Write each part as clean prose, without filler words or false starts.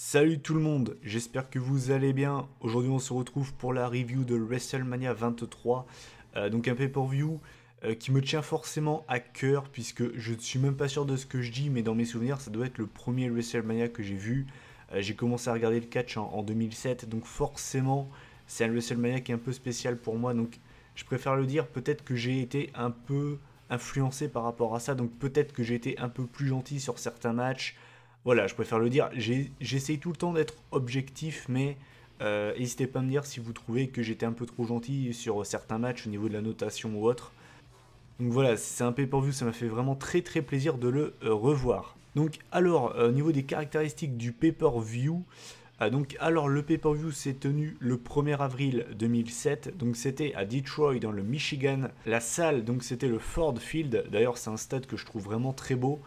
Salut tout le monde, j'espère que vous allez bien. Aujourd'hui on se retrouve pour la review de WrestleMania 23, donc un pay-per-view qui me tient forcément à cœur puisque je ne suis même pas sûr de ce que je dis, mais dans mes souvenirs ça doit être le premier WrestleMania que j'ai vu. J'ai commencé à regarder le catch en 2007, donc forcément c'est un WrestleMania qui est un peu spécial pour moi, donc je préfère le dire, peut-être que j'ai été un peu influencé par rapport à ça, donc peut-être que j'ai été un peu plus gentil sur certains matchs. Voilà, je préfère le dire. J'essaye tout le temps d'être objectif, mais n'hésitez pas à me dire si vous trouvez que j'étais un peu trop gentil sur certains matchs au niveau de la notation ou autre. Donc voilà, c'est un pay-per-view, ça m'a fait vraiment très très plaisir de le revoir. Donc alors, au niveau des caractéristiques du pay-per-view, alors le pay-per-view s'est tenu le 1er avril 2007, donc c'était à Detroit dans le Michigan. La salle, donc c'était le Ford Field, d'ailleurs c'est un stade que je trouve vraiment très beau.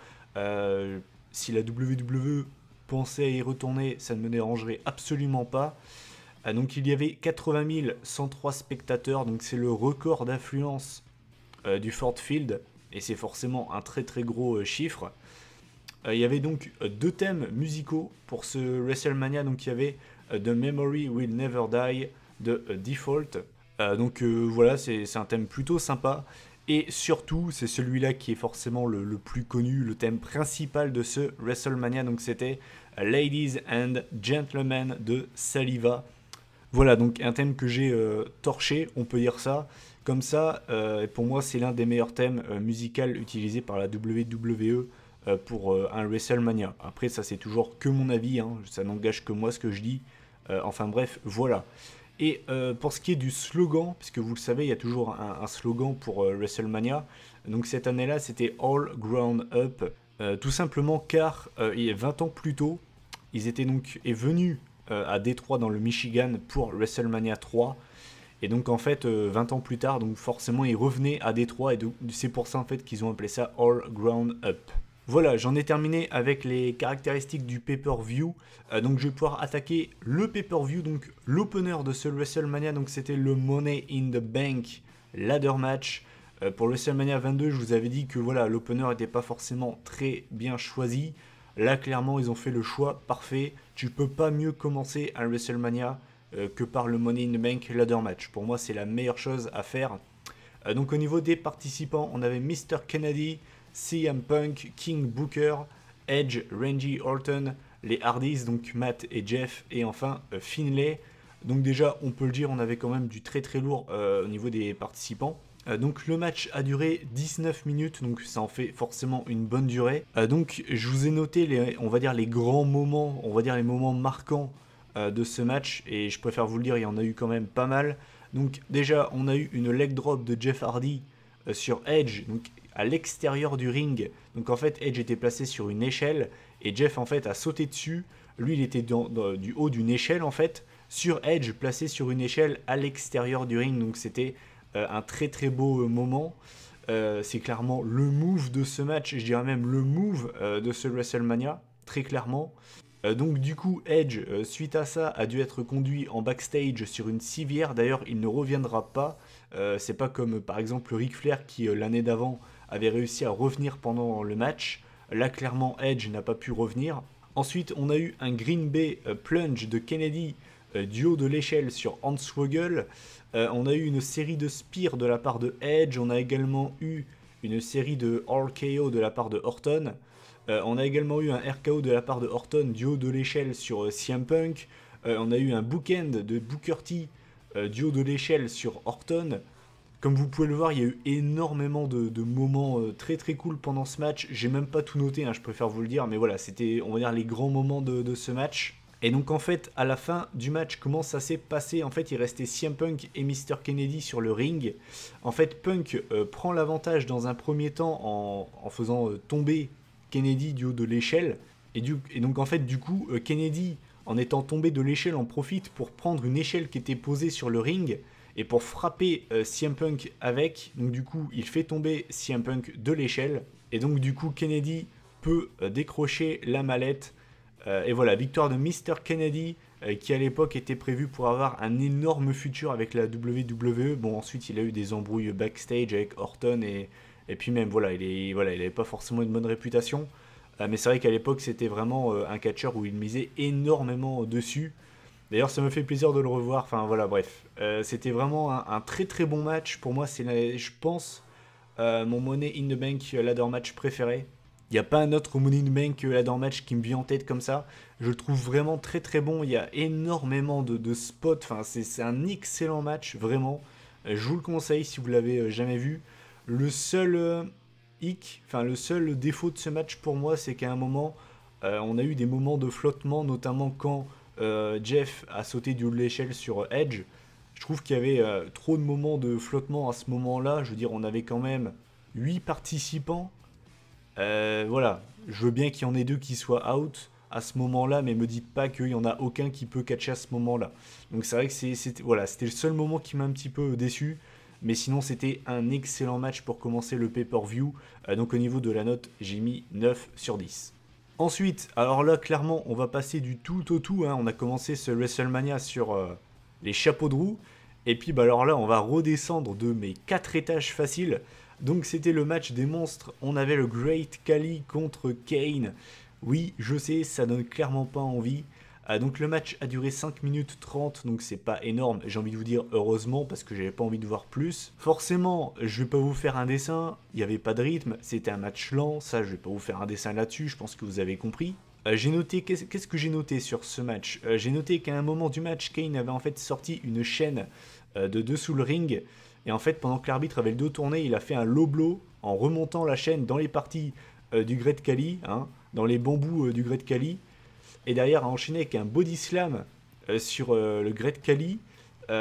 Si la WWE pensait à y retourner, ça ne me dérangerait absolument pas. Donc il y avait 80 103 spectateurs, donc c'est le record d'affluence du Ford Field, et c'est forcément un très très gros chiffre. Il y avait donc deux thèmes musicaux pour ce WrestleMania, donc il y avait The Memory Will Never Die de Default. Voilà, c'est un thème plutôt sympa. Et surtout, c'est celui-là qui est forcément le plus connu, le thème principal de ce WrestleMania. Donc c'était Ladies and Gentlemen de Saliva. Voilà, donc un thème que j'ai torché, on peut dire ça. Comme ça, pour moi, c'est l'un des meilleurs thèmes musicaux utilisés par la WWE pour un WrestleMania. Après, ça, c'est toujours que mon avis, hein, ça n'engage que moi ce que je dis. Enfin bref, voilà. Et pour ce qui est du slogan, puisque vous le savez, il y a toujours un slogan pour WrestleMania. Donc cette année-là, c'était All Ground Up. Tout simplement car il y a 20 ans plus tôt, ils étaient donc venus à Détroit dans le Michigan pour WrestleMania 3. Et donc en fait, 20 ans plus tard, donc forcément ils revenaient à Détroit et c'est pour ça en fait qu'ils ont appelé ça All Ground Up. Voilà, j'en ai terminé avec les caractéristiques du pay-per-view. Donc je vais pouvoir attaquer le pay-per-view, donc l'opener de ce WrestleMania, donc c'était le Money in the Bank ladder match. Pour WrestleMania 22, je vous avais dit que voilà, l'opener n'était pas forcément très bien choisi. Là, clairement, ils ont fait le choix parfait. Tu peux pas mieux commencer un WrestleMania que par le Money in the Bank ladder match. Pour moi, c'est la meilleure chose à faire. Donc au niveau des participants, on avait Mr. Kennedy, CM Punk, King Booker, Edge, Randy Orton, les Hardys, donc Matt et Jeff, et enfin Finlay. Donc déjà, on peut le dire, on avait quand même du très très lourd au niveau des participants. Donc le match a duré 19 minutes, donc ça en fait forcément une bonne durée. Donc je vous ai noté on va dire les grands moments, on va dire les moments marquants de ce match, et je préfère vous le dire, il y en a eu quand même pas mal. Donc déjà, on a eu une leg drop de Jeff Hardy sur Edge, donc à l'extérieur du ring. Donc en fait, Edge était placé sur une échelle et Jeff en fait a sauté dessus. Lui, il était du haut d'une échelle en fait, sur Edge, placé sur une échelle à l'extérieur du ring. Donc c'était un très très beau moment. C'est clairement le move de ce match, je dirais même le move de ce WrestleMania, très clairement. Donc du coup, Edge, suite à ça, a dû être conduit en backstage sur une civière. D'ailleurs, il ne reviendra pas. C'est pas comme par exemple Ric Flair qui, l'année d'avant, avait réussi à revenir pendant le match. Là, clairement, Edge n'a pas pu revenir. Ensuite, on a eu un Green Bay plunge de Kennedy du haut de l'échelle sur Hornswoggle. On a eu une série de spears de la part de Edge. On a également eu une série de RKO de la part de Orton. On a également eu un RKO de la part de Orton du haut de l'échelle sur CM Punk. On a eu un bookend de Booker T du haut de l'échelle sur Orton. Comme vous pouvez le voir, il y a eu énormément de moments très très cool pendant ce match. J'ai même pas tout noté, hein, je préfère vous le dire, mais voilà, c'était, on va dire, les grands moments de ce match. Et donc en fait, à la fin du match, comment ça s'est passé? En fait, il restait CM Punk et Mr. Kennedy sur le ring. En fait, Punk prend l'avantage dans un premier temps en faisant tomber Kennedy du haut de l'échelle. Et donc en fait, du coup, Kennedy, en étant tombé de l'échelle, en profite pour prendre une échelle qui était posée sur le ring et pour frapper CM Punk avec. Donc du coup, il fait tomber CM Punk de l'échelle. Et donc du coup, Kennedy peut décrocher la mallette. Et voilà, victoire de Mr. Kennedy, qui à l'époque était prévu pour avoir un énorme futur avec la WWE. Bon, ensuite, il a eu des embrouilles backstage avec Orton et puis même, voilà, il avait pas forcément une bonne réputation. Mais c'est vrai qu'à l'époque, c'était vraiment un catcheur où il misait énormément dessus. D'ailleurs, ça me fait plaisir de le revoir. Enfin voilà, bref. C'était vraiment un très très bon match. Pour moi, c'est, je pense, mon Money in the Bank ladder match préféré. Il n'y a pas un autre Money in the Bank ladder match qui me vient en tête comme ça. Je le trouve vraiment très très bon. Il y a énormément de spots. Enfin, c'est un excellent match, vraiment. Je vous le conseille si vous l'avez jamais vu. Le seul enfin le seul défaut de ce match pour moi, c'est qu'à un moment, on a eu des moments de flottement, notamment quand Jeff a sauté du haut de l'échelle sur Edge. Je trouve qu'il y avait trop de moments de flottement à ce moment-là. Je veux dire, on avait quand même 8 participants. Voilà, je veux bien qu'il y en ait 2 qui soient out à ce moment-là, mais me dites pas qu'il y en a aucun qui peut catcher à ce moment-là. Donc c'est vrai que c'était voilà, c'était le seul moment qui m'a un petit peu déçu. Mais sinon, c'était un excellent match pour commencer le pay-per-view. Donc au niveau de la note, j'ai mis 9 sur 10. Ensuite, alors là, clairement, on va passer du tout au tout. Hein. On a commencé ce WrestleMania sur les chapeaux de roue. Et puis, bah, alors là, on va redescendre de mes 4 étages faciles. Donc, c'était le match des monstres. On avait le Great Khali contre Kane. Oui, je sais, ça donne clairement pas envie. Donc le match a duré 5 minutes 30, donc c'est pas énorme, j'ai envie de vous dire heureusement parce que j'avais pas envie de voir plus. Forcément, je vais pas vous faire un dessin, il n'y avait pas de rythme, c'était un match lent, ça je vais pas vous faire un dessin là-dessus, je pense que vous avez compris. J'ai noté, qu'est-ce que j'ai noté sur ce match? J'ai noté qu'à un moment du match, Kane avait en fait sorti une chaîne de dessous le ring, et en fait pendant que l'arbitre avait le dos tourné, il a fait un low blow en remontant la chaîne dans les parties du Great Khali, hein, dans les bambous du Great Khali. Et derrière a enchaîné avec un body slam sur le Great Khali.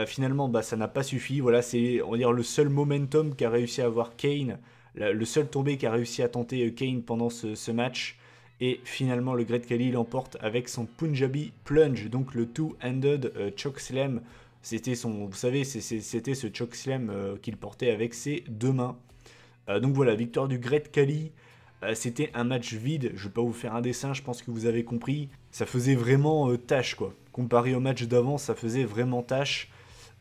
Finalement, bah, ça n'a pas suffi. Voilà, c'est on va dire le seul momentum qu'a réussi à avoir Kane, le seul tombé qu'a réussi à tenter Kane pendant ce match. Et finalement, le Great Khali l'emporte avec son Punjabi Plunge, donc le two-handed choke slam. C'était son, vous savez, c'était ce choke slam qu'il portait avec ses 2 mains. Donc voilà, victoire du Great Khali. C'était un match vide, je vais pas vous faire un dessin, je pense que vous avez compris. Ça faisait vraiment tâche quoi. Comparé au match d'avant, ça faisait vraiment tâche.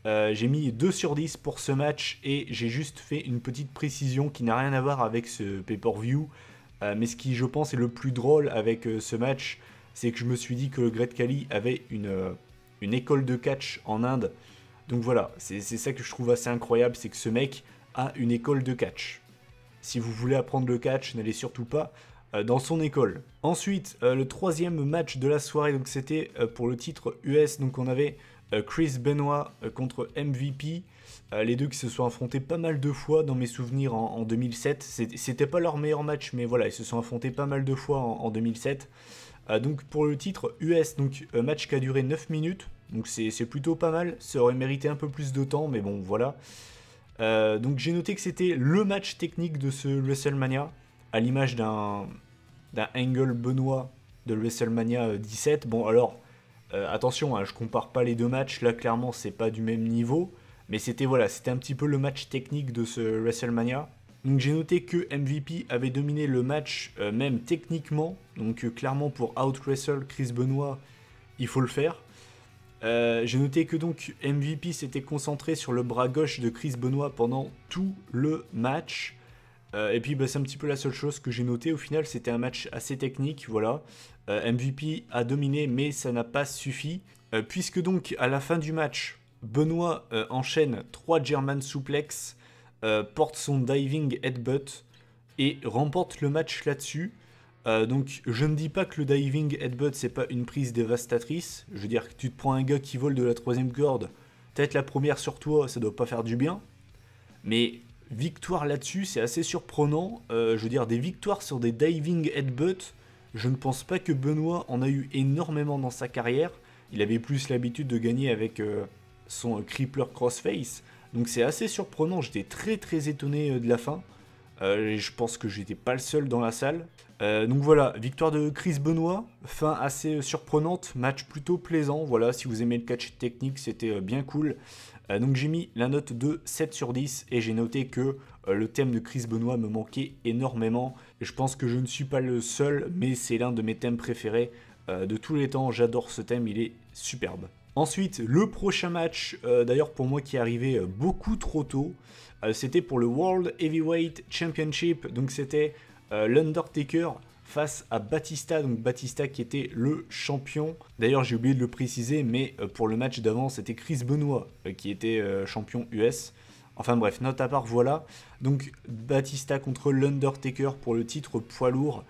J'ai mis 2 sur 10 pour ce match et j'ai juste fait une petite précision qui n'a rien à voir avec ce pay-per-view. Mais ce qui, je pense, est le plus drôle avec ce match, c'est que je me suis dit que le Great Khali avait une école de catch en Inde. Donc voilà, c'est ça que je trouve assez incroyable, c'est que ce mec a une école de catch. Si vous voulez apprendre le catch, n'allez surtout pas dans son école. Ensuite, le 3e match de la soirée, donc c'était pour le titre US. Donc on avait Chris Benoit contre MVP. Les deux qui se sont affrontés pas mal de fois dans mes souvenirs en 2007. C'était pas leur meilleur match, mais voilà, ils se sont affrontés pas mal de fois en 2007. Donc pour le titre US, donc match qui a duré 9 minutes. Donc c'est plutôt pas mal. Ça aurait mérité un peu plus de temps, mais bon, voilà. Donc j'ai noté que c'était le match technique de ce WrestleMania, à l'image d'un Angle Benoit de WrestleMania 17. Bon alors, attention, hein, je compare pas les deux matchs, là clairement c'est pas du même niveau, mais c'était voilà, c'était un petit peu le match technique de ce WrestleMania. Donc j'ai noté que MVP avait dominé le match même techniquement, donc clairement pour out-wrestle Chris Benoit, il faut le faire. J'ai noté que donc MVP s'était concentré sur le bras gauche de Chris Benoit pendant tout le match. Et puis bah, c'est un petit peu la seule chose que j'ai noté. Au final, c'était un match assez technique. Voilà. MVP a dominé, mais ça n'a pas suffi. Puisque donc à la fin du match, Benoit enchaîne 3 German suplex, porte son diving headbutt et remporte le match là-dessus. Donc je ne dis pas que le diving headbutt c'est pas une prise dévastatrice. Je veux dire que tu te prends un gars qui vole de la 3e corde, peut-être la première sur toi, ça doit pas faire du bien. Mais victoire là-dessus, c'est assez surprenant. Je veux dire, des victoires sur des diving headbutt, je ne pense pas que Benoit en a eu énormément dans sa carrière. Il avait plus l'habitude de gagner avec son crippler crossface. Donc c'est assez surprenant, j'étais très très étonné de la fin. Je pense que j'étais pas le seul dans la salle. Donc voilà, victoire de Chris Benoit, fin assez surprenante, match plutôt plaisant. Voilà, si vous aimez le catch technique, c'était bien cool. Donc j'ai mis la note de 7 sur 10 et j'ai noté que le thème de Chris Benoit me manquait énormément. Et je pense que je ne suis pas le seul, mais c'est l'un de mes thèmes préférés de tous les temps. J'adore ce thème, il est superbe. Ensuite, le prochain match, d'ailleurs pour moi qui est arrivé beaucoup trop tôt, c'était pour le World Heavyweight Championship. Donc c'était l'Undertaker face à Batista, donc Batista qui était le champion. D'ailleurs j'ai oublié de le préciser, mais pour le match d'avant c'était Chris Benoit qui était champion US. Enfin bref, note à part, voilà. Donc Batista contre l'Undertaker pour le titre poids lourd.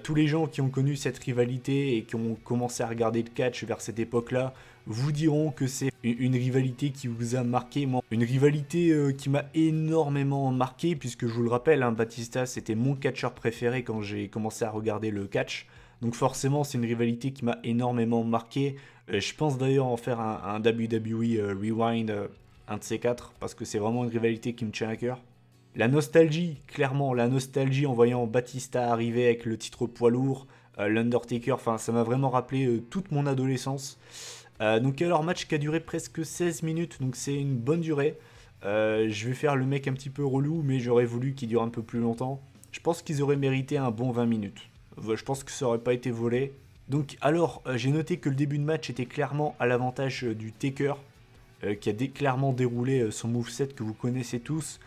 Tous les gens qui ont connu cette rivalité et qui ont commencé à regarder le catch vers cette époque-là vous diront que c'est une rivalité qui vous a marqué. Moi, une rivalité qui m'a énormément marqué, puisque je vous le rappelle, hein, Batista c'était mon catcheur préféré quand j'ai commencé à regarder le catch. Donc forcément c'est une rivalité qui m'a énormément marqué. Je pense d'ailleurs en faire un WWE Rewind, un de ces quatre, parce que c'est vraiment une rivalité qui me tient à cœur. La nostalgie, clairement, la nostalgie en voyant Batista arriver avec le titre poids lourd, l'Undertaker, enfin ça m'a vraiment rappelé toute mon adolescence. Donc alors match qui a duré presque 16 minutes, donc c'est une bonne durée. Je vais faire le mec un petit peu relou, mais j'aurais voulu qu'il dure un peu plus longtemps. Je pense qu'ils auraient mérité un bon 20 minutes. Je pense que ça aurait pas été volé. Donc alors, j'ai noté que le début de match était clairement à l'avantage du Taker, qui a clairement déroulé son moveset que vous connaissez tous.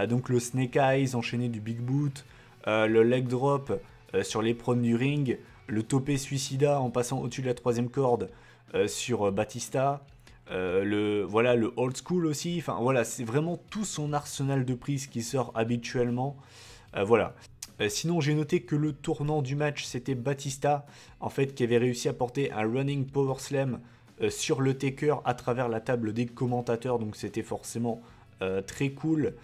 Donc le Snake Eyes enchaîné du Big Boot, le leg drop sur l'éperon du ring, le topé suicida en passant au-dessus de la troisième corde sur Batista, le old school aussi, enfin voilà, c'est vraiment tout son arsenal de prises qui sort habituellement, voilà. Sinon j'ai noté que le tournant du match c'était Batista, en fait, qui avait réussi à porter un running power slam sur le Taker à travers la table des commentateurs, donc c'était forcément très cool.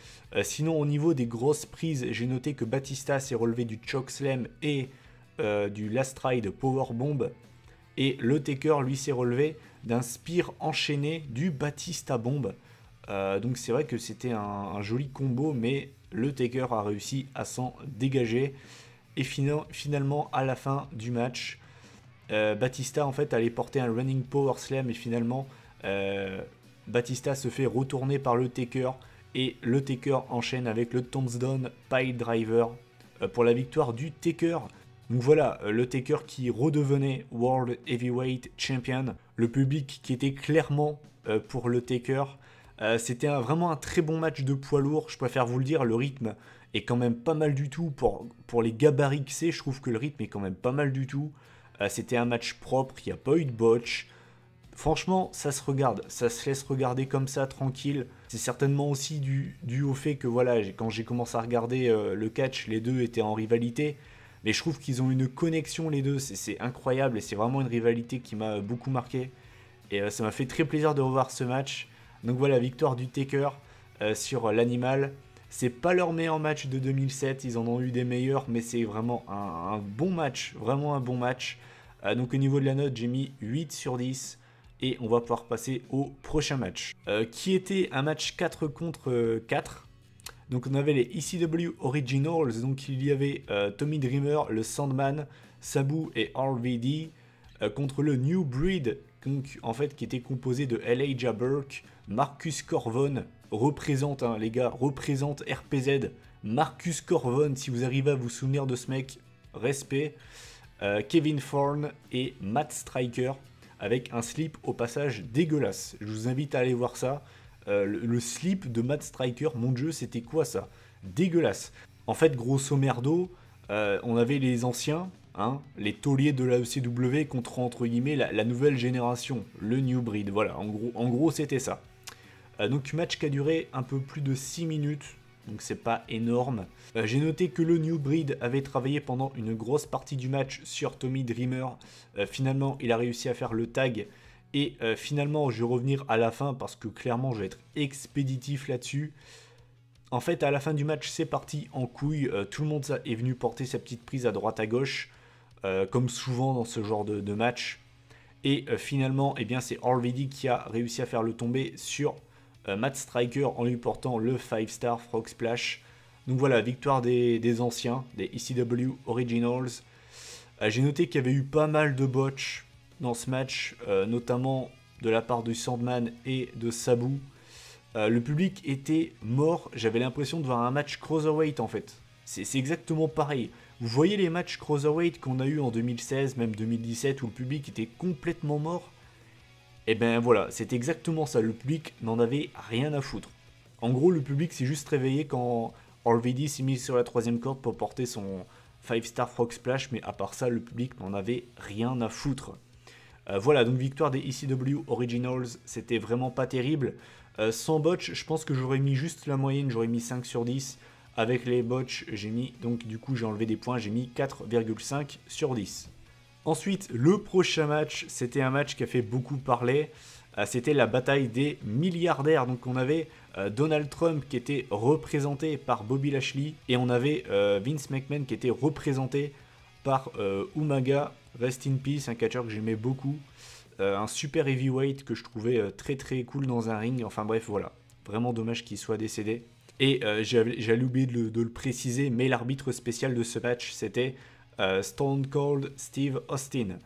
Sinon au niveau des grosses prises, j'ai noté que Batista s'est relevé du chokeslam et du last ride powerbomb, et le Taker lui s'est relevé d'un spear enchaîné du Batista bomb. Donc c'est vrai que c'était un joli combo, mais le Taker a réussi à s'en dégager. Et finalement à la fin du match, Batista en fait allait porter un running power slam, et finalement Batista se fait retourner par le Taker, et le Taker enchaîne avec le Tombstone Pile Driver pour la victoire du Taker. Donc voilà, le Taker qui redevenait World Heavyweight Champion. Le public qui était clairement pour le Taker. C'était vraiment un très bon match de poids lourd. Je préfère vous le dire, le rythme est quand même pas mal du tout. Pour les gabarits que c'est, je trouve que le rythme est quand même pas mal du tout. C'était un match propre, il n'y a pas eu de botch. Franchement, ça se regarde, ça se laisse regarder comme ça, tranquille. C'est certainement aussi dû au fait que voilà, quand j'ai commencé à regarder le catch, les deux étaient en rivalité. Mais je trouve qu'ils ont une connexion les deux, c'est incroyable, et c'est vraiment une rivalité qui m'a beaucoup marqué. Et ça m'a fait très plaisir de revoir ce match. Donc voilà, victoire du Taker sur l'animal. C'est pas leur meilleur match de 2007, ils en ont eu des meilleurs, mais c'est vraiment un bon match, vraiment un bon match. Donc au niveau de la note, j'ai mis 8 sur 10. Et on va pouvoir passer au prochain match, qui était un match 4 contre 4. Donc on avait les ECW Originals, donc il y avait Tommy Dreamer, le Sandman, Sabu et RVD contre le New Breed, donc, en fait, qui était composé de Elijah Burke, Marcus Corvon, représente, hein, les gars, représente RPZ, Marcus Corvon, si vous arrivez à vous souvenir de ce mec, respect, Kevin Thorne et Matt Striker, avec un slip au passage dégueulasse. Je vous invite à aller voir ça. Le slip de Matt Striker, mon dieu, c'était quoi ça? Dégueulasse. En fait, grosso merdo, on avait les anciens, hein, les tauliers de la ECW contre, entre guillemets, la nouvelle génération, le New Breed. Voilà, en gros c'était ça. Donc match qui a duré un peu plus de 6 minutes, donc c'est pas énorme. J'ai noté que le New Breed avait travaillé pendant une grosse partie du match sur Tommy Dreamer. Finalement, il a réussi à faire le tag. Et finalement, je vais revenir à la fin parce que clairement, je vais être expéditif là-dessus. En fait, à la fin du match, c'est parti en couille. Tout le monde est venu porter sa petite prise à droite à gauche, comme souvent dans ce genre de match. Et finalement, eh bien, c'est RVD qui a réussi à faire le tomber sur Matt Striker en lui portant le 5-star Frog Splash. Donc voilà, victoire des anciens, des ECW Originals. J'ai noté qu'il y avait eu pas mal de botch dans ce match, notamment de la part du Sandman et de Sabu. Le public était mort, j'avais l'impression de voir un match cruiserweight en fait. C'est exactement pareil. Vous voyez les matchs cruiserweight qu'on a eu en 2016, même 2017, où le public était complètement mort? Et ben voilà, c'est exactement ça, le public n'en avait rien à foutre. En gros, le public s'est juste réveillé quand RVD s'est mis sur la troisième corde pour porter son 5 Star Frog Splash, mais à part ça, le public n'en avait rien à foutre. Voilà, donc victoire des ECW Originals, c'était vraiment pas terrible. Sans botch, je pense que j'aurais mis juste la moyenne, j'aurais mis 5 sur 10. Avec les botch, j'ai mis, donc du coup j'ai enlevé des points, j'ai mis 4,5 sur 10. Ensuite, le prochain match, c'était un match qui a fait beaucoup parler. C'était la bataille des milliardaires. Donc on avait Donald Trump qui était représenté par Bobby Lashley. Et on avait Vince McMahon qui était représenté par Umaga. Rest in peace, un catcheur que j'aimais beaucoup. Un super heavyweight que je trouvais très très cool dans un ring. Enfin bref, voilà. Vraiment dommage qu'il soit décédé. Et j'allais oublier de le préciser, mais l'arbitre spécial de ce match, c'était Stone Cold Steve Austin.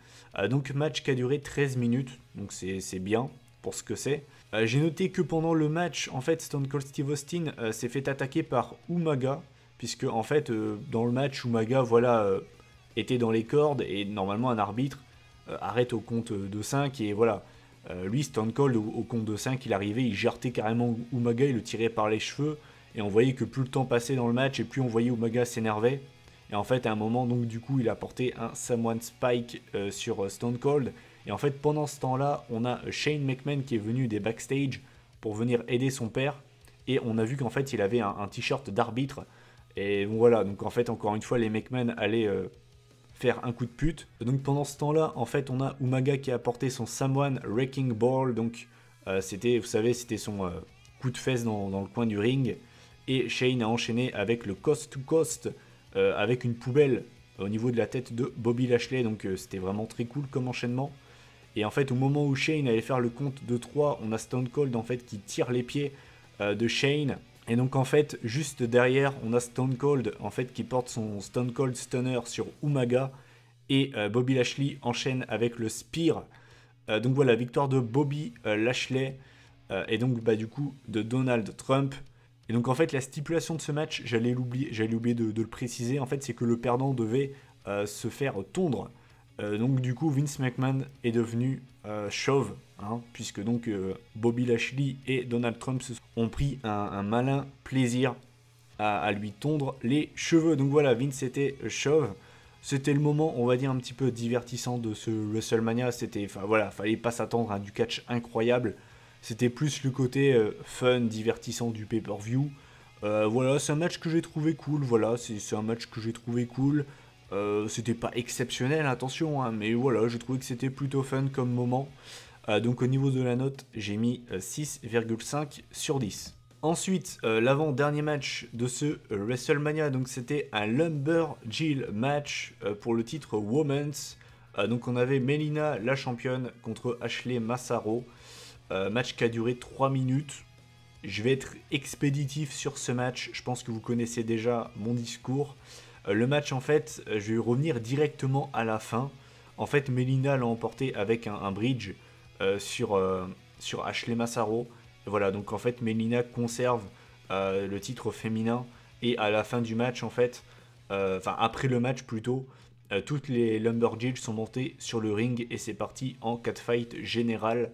Donc match qui a duré 13 minutes, donc c'est bien pour ce que c'est. J'ai noté que pendant le match, en fait, Stone Cold Steve Austin s'est fait attaquer par Umaga, puisque en fait, dans le match, Umaga, voilà, était dans les cordes, et normalement un arbitre arrête au compte de 5, et voilà. Lui, Stone Cold, au compte de 5, il arrivait, il jartait carrément Umaga, il le tirait par les cheveux, et on voyait que plus le temps passait dans le match, et plus on voyait Umaga s'énerver. Et en fait, à un moment, donc du coup, il a porté un Samoan Spike sur Stone Cold. Et en fait, pendant ce temps-là, on a Shane McMahon qui est venu des backstage pour venir aider son père. Et on a vu qu'en fait, il avait un t-shirt d'arbitre. Et voilà, donc en fait, encore une fois, les McMahon allaient faire un coup de pute. Donc pendant ce temps-là, en fait, on a Umaga qui a apporté son Samoan Wrecking Ball. Donc c'était, vous savez, c'était son coup de fesse dans le coin du ring. Et Shane a enchaîné avec le Coast to Coast. Avec une poubelle au niveau de la tête de Bobby Lashley, donc c'était vraiment très cool comme enchaînement. Et en fait, au moment où Shane allait faire le compte de 3, on a Stone Cold en fait qui tire les pieds de Shane. Et donc en fait, juste derrière, on a Stone Cold en fait qui porte son Stone Cold Stunner sur Umaga. Et Bobby Lashley enchaîne avec le Spear. Donc voilà, victoire de Bobby Lashley. Et donc bah, du coup de Donald Trump. Et donc en fait la stipulation de ce match, j'allais oublier de le préciser, en fait c'est que le perdant devait se faire tondre. Donc du coup Vince McMahon est devenu chauve, hein, puisque donc Bobby Lashley et Donald Trump ont pris un malin plaisir à lui tondre les cheveux. Donc voilà, Vince était chauve. C'était le moment, on va dire, un petit peu divertissant de ce WrestleMania. Enfin voilà, fallait pas s'attendre à du catch incroyable. C'était plus le côté fun, divertissant du pay-per-view. Voilà, c'est un match que j'ai trouvé cool. Voilà, c'est un match que j'ai trouvé cool. C'était pas exceptionnel, attention, hein, mais voilà, j'ai trouvé que c'était plutôt fun comme moment. Donc au niveau de la note, j'ai mis 6,5 sur 10. Ensuite, l'avant-dernier match de ce WrestleMania, donc c'était un Lumberjill match pour le titre Women's. Donc on avait Melina, la championne, contre Ashley Massaro. Match qui a duré 3 minutes. Je vais être expéditif sur ce match. Je pense que vous connaissez déjà mon discours. Le match, en fait, je vais revenir directement à la fin. En fait, Melina l'a emporté avec un bridge sur Ashley Massaro. Et voilà, donc en fait, Melina conserve le titre féminin. Et à la fin du match, en fait, après le match plutôt, toutes les Lumberjills sont montées sur le ring et c'est parti en catfight général.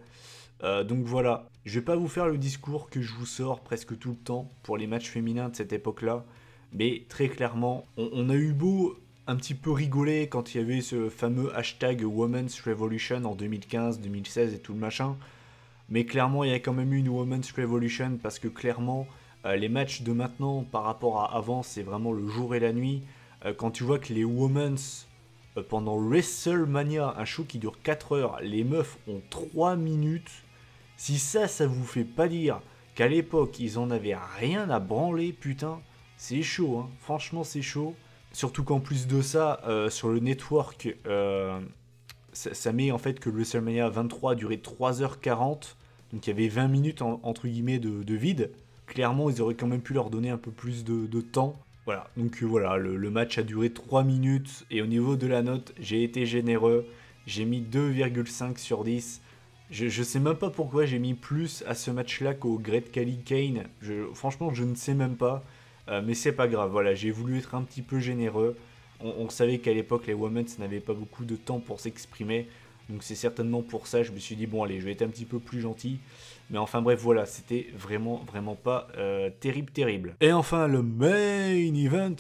Donc voilà, je vais pas vous faire le discours que je vous sors presque tout le temps pour les matchs féminins de cette époque-là, mais très clairement, on a eu beau un petit peu rigoler quand il y avait ce fameux hashtag Women's Revolution en 2015, 2016 et tout le machin, mais clairement il y a quand même eu une Women's Revolution parce que clairement les matchs de maintenant par rapport à avant c'est vraiment le jour et la nuit. Quand tu vois que les Women's pendant WrestleMania, un show qui dure 4 heures, les meufs ont 3 minutes. Si ça vous fait pas dire qu'à l'époque, ils en avaient rien à branler, putain, c'est chaud, hein. Franchement, c'est chaud. Surtout qu'en plus de ça, sur le network, ça met en fait que le WrestleMania 23 a duré 3h40. Donc il y avait 20 minutes, entre guillemets, de vide. Clairement, ils auraient quand même pu leur donner un peu plus de temps. Voilà, donc voilà, le match a duré 3 minutes. Et au niveau de la note, j'ai été généreux. J'ai mis 2,5 sur 10. Je sais même pas pourquoi j'ai mis plus à ce match-là qu'au Great Khali Kane. Franchement, je ne sais même pas. Mais c'est pas grave. Voilà, j'ai voulu être un petit peu généreux. On savait qu'à l'époque, les Women's n'avaient pas beaucoup de temps pour s'exprimer. Donc c'est certainement pour ça. Je me suis dit, bon allez, je vais être un petit peu plus gentil. Mais enfin bref, voilà, c'était vraiment pas terrible. Et enfin, le main event.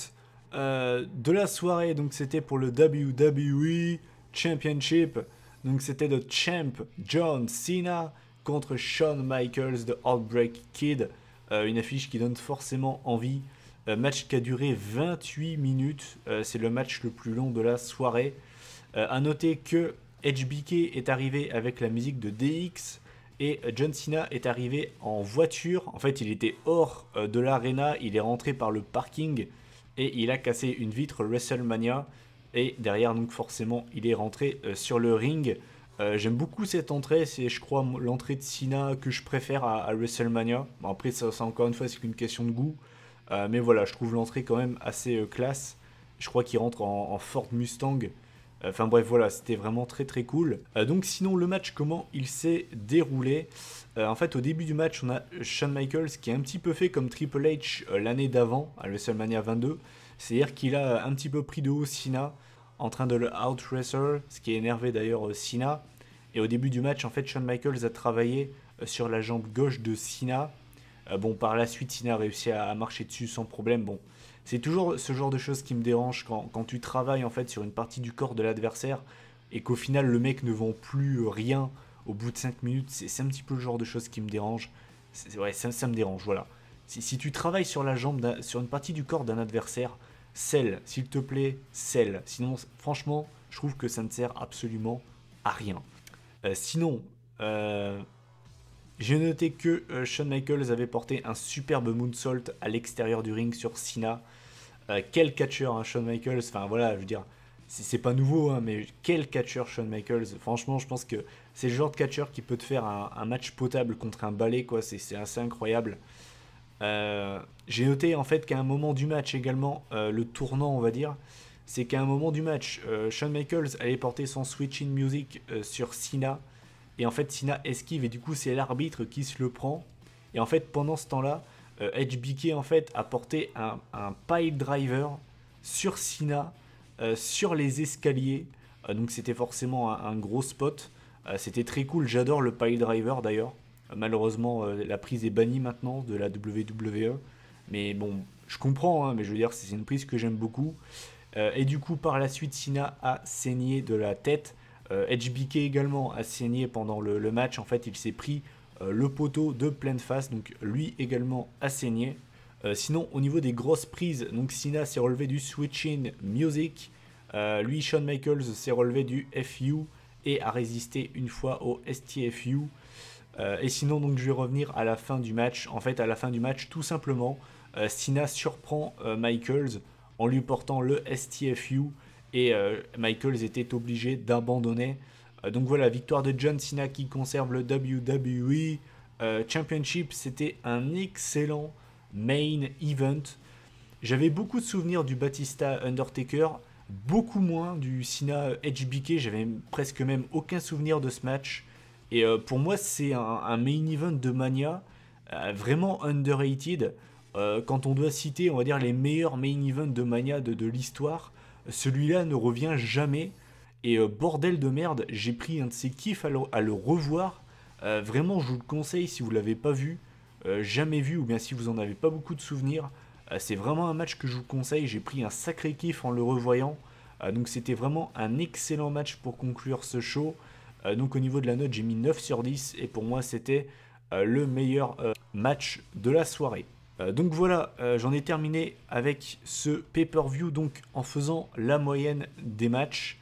de la soirée, donc c'était pour le WWE Championship. Donc c'était le champ John Cena contre Shawn Michaels de Heartbreak Kid. Une affiche qui donne forcément envie. Match qui a duré 28 minutes. C'est le match le plus long de la soirée. A noter que HBK est arrivé avec la musique de DX et John Cena est arrivé en voiture. En fait, il était hors de l'arena, il est rentré par le parking et il a cassé une vitre WrestleMania. Et derrière, donc forcément, il est rentré sur le ring. J'aime beaucoup cette entrée, c'est je crois l'entrée de Cena que je préfère à WrestleMania. Bon, après, ça encore une fois, c'est qu'une question de goût. Mais voilà, je trouve l'entrée quand même assez classe. Je crois qu'il rentre en Ford Mustang. Enfin bref, voilà, c'était vraiment très très cool. Donc sinon, le match, comment il s'est déroulé? En fait, au début du match, on a Shawn Michaels qui a un petit peu fait comme Triple H l'année d'avant, à WrestleMania 22. C'est-à-dire qu'il a un petit peu pris de haut Cena, en train de le out-wrestle, ce qui a énervé d'ailleurs Cena. Et au début du match, en fait, Shawn Michaels a travaillé sur la jambe gauche de Cena. Bon, par la suite, Cena a réussi à marcher dessus sans problème. Bon, c'est toujours ce genre de choses qui me dérange quand tu travailles en fait sur une partie du corps de l'adversaire et qu'au final le mec ne vend plus rien au bout de 5 minutes. C'est un petit peu le genre de choses qui me dérange. Ouais, ça me dérange, voilà. Si tu travailles sur la jambe, sur une partie du corps d'un adversaire, scelle, s'il te plaît, scelle. Sinon, franchement, je trouve que ça ne sert absolument à rien. Sinon, j'ai noté que Shawn Michaels avait porté un superbe moonsault à l'extérieur du ring sur Cena. Quel catcheur, hein, Shawn Michaels. Enfin voilà, je veux dire, c'est pas nouveau, hein, mais quel catcheur Shawn Michaels. Franchement, je pense que c'est le genre de catcheur qui peut te faire un match potable contre un balai, quoi. C'est assez incroyable. J'ai noté en fait qu'à un moment du match également, le tournant, on va dire, c'est qu'à un moment du match, Shawn Michaels allait porter son switching music sur Cena. Et en fait, Cena esquive et du coup, c'est l'arbitre qui se le prend. Et en fait, pendant ce temps-là, HBK en fait a porté un pile driver sur Cena, sur les escaliers. Donc c'était forcément un gros spot. C'était très cool. J'adore le pile driver d'ailleurs. Malheureusement, la prise est bannie maintenant de la WWE. Mais bon, je comprends, hein, mais je veux dire, c'est une prise que j'aime beaucoup. Et du coup, par la suite, Cena a saigné de la tête. HBK également a saigné pendant le match. En fait, il s'est pris le poteau de pleine face. Donc, lui également a saigné. Sinon, au niveau des grosses prises, donc Cena s'est relevé du Switching Music. Lui, Shawn Michaels s'est relevé du FU et a résisté une fois au STFU. Et sinon, donc, je vais revenir à la fin du match. En fait, à la fin du match, tout simplement, Cena surprend Michaels en lui portant le STFU et Michaels était obligé d'abandonner. Donc voilà, victoire de John Cena qui conserve le WWE Championship. C'était un excellent main event. J'avais beaucoup de souvenirs du Batista Undertaker, beaucoup moins du Cena HBK. J'avais presque même aucun souvenir de ce match. Et pour moi, c'est un main event de Mania vraiment underrated. Quand on doit citer, on va dire, les meilleurs main events de Mania de l'histoire, celui-là ne revient jamais. Et bordel de merde, j'ai pris un de ces kiffs à le revoir. Vraiment, je vous le conseille si vous ne l'avez pas vu, jamais vu, ou bien si vous en avez pas beaucoup de souvenirs. C'est vraiment un match que je vous conseille. J'ai pris un sacré kiff en le revoyant. Donc c'était vraiment un excellent match pour conclure ce show. Donc au niveau de la note, j'ai mis 9 sur 10. Et pour moi, c'était le meilleur match de la soirée. Donc voilà, j'en ai terminé avec ce pay-per-view donc en faisant la moyenne des matchs.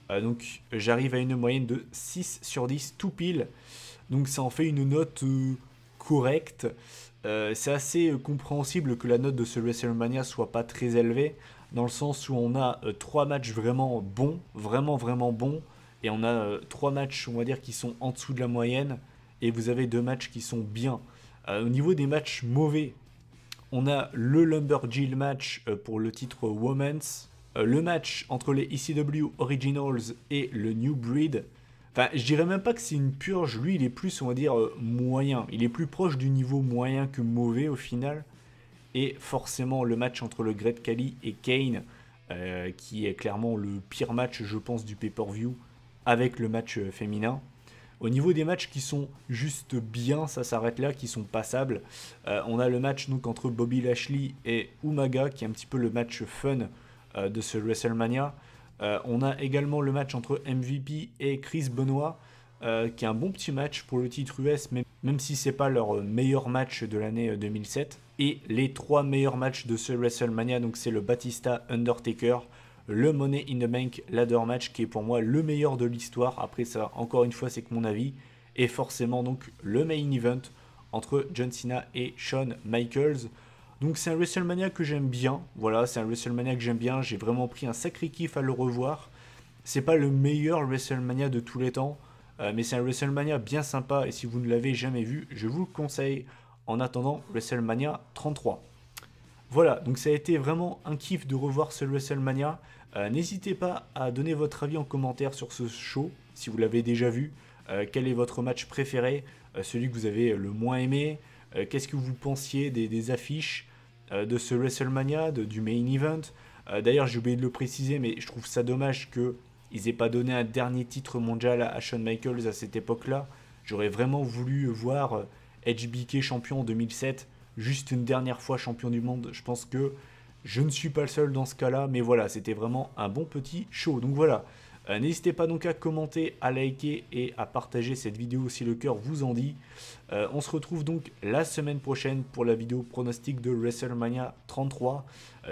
Donc j'arrive à une moyenne de 6 sur 10 tout pile. Donc ça en fait une note correcte. C'est assez compréhensible que la note de ce WrestleMania soit pas très élevée, dans le sens où on a 3 matchs vraiment bons, vraiment bons, et on a 3 matchs, on va dire, qui sont en dessous de la moyenne, et vous avez 2 matchs qui sont bien. Au niveau des matchs mauvais, on a le Lumberjill match pour le titre Women's, le match entre les ECW Originals et le New Breed. Enfin, je dirais même pas que c'est une purge, lui il est plus, on va dire, moyen. Il est plus proche du niveau moyen que mauvais au final. Et forcément le match entre le Great Khali et Kane, qui est clairement le pire match, je pense, du pay-per-view, avec le match féminin. Au niveau des matchs qui sont juste bien, ça s'arrête là, qui sont passables. On a le match donc entre Bobby Lashley et Umaga, qui est un petit peu le match fun de ce WrestleMania. On a également le match entre MVP et Chris Benoit, qui est un bon petit match pour le titre US, même si c'est pas leur meilleur match de l'année 2007. Et les 3 meilleurs matchs de ce WrestleMania, donc c'est le Batista Undertaker, le Money in the Bank Ladder Match, qui est pour moi le meilleur de l'histoire. Après ça, encore une fois, c'est que mon avis. Et forcément donc le main event entre John Cena et Shawn Michaels. Donc c'est un WrestleMania que j'aime bien. Voilà, c'est un WrestleMania que j'aime bien. J'ai vraiment pris un sacré kiff à le revoir. C'est pas le meilleur WrestleMania de tous les temps, mais c'est un WrestleMania bien sympa. Et si vous ne l'avez jamais vu, je vous le conseille en attendant WrestleMania 33. Voilà, donc ça a été vraiment un kiff de revoir ce WrestleMania. N'hésitez pas à donner votre avis en commentaire sur ce show, si vous l'avez déjà vu. Quel est votre match préféré, celui que vous avez le moins aimé. Qu'est-ce que vous pensiez des affiches de ce WrestleMania, du main event. D'ailleurs, j'ai oublié de le préciser, mais je trouve ça dommage qu'ils n'aient pas donné un dernier titre mondial à Shawn Michaels à cette époque-là. J'aurais vraiment voulu voir HBK champion en 2007, juste une dernière fois champion du monde. Je pense que je ne suis pas le seul dans ce cas-là, mais voilà, c'était vraiment un bon petit show. Donc voilà, n'hésitez pas donc à commenter, à liker et à partager cette vidéo si le cœur vous en dit. On se retrouve donc la semaine prochaine pour la vidéo pronostic de WrestleMania 33.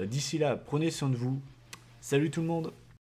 D'ici là, prenez soin de vous. Salut tout le monde!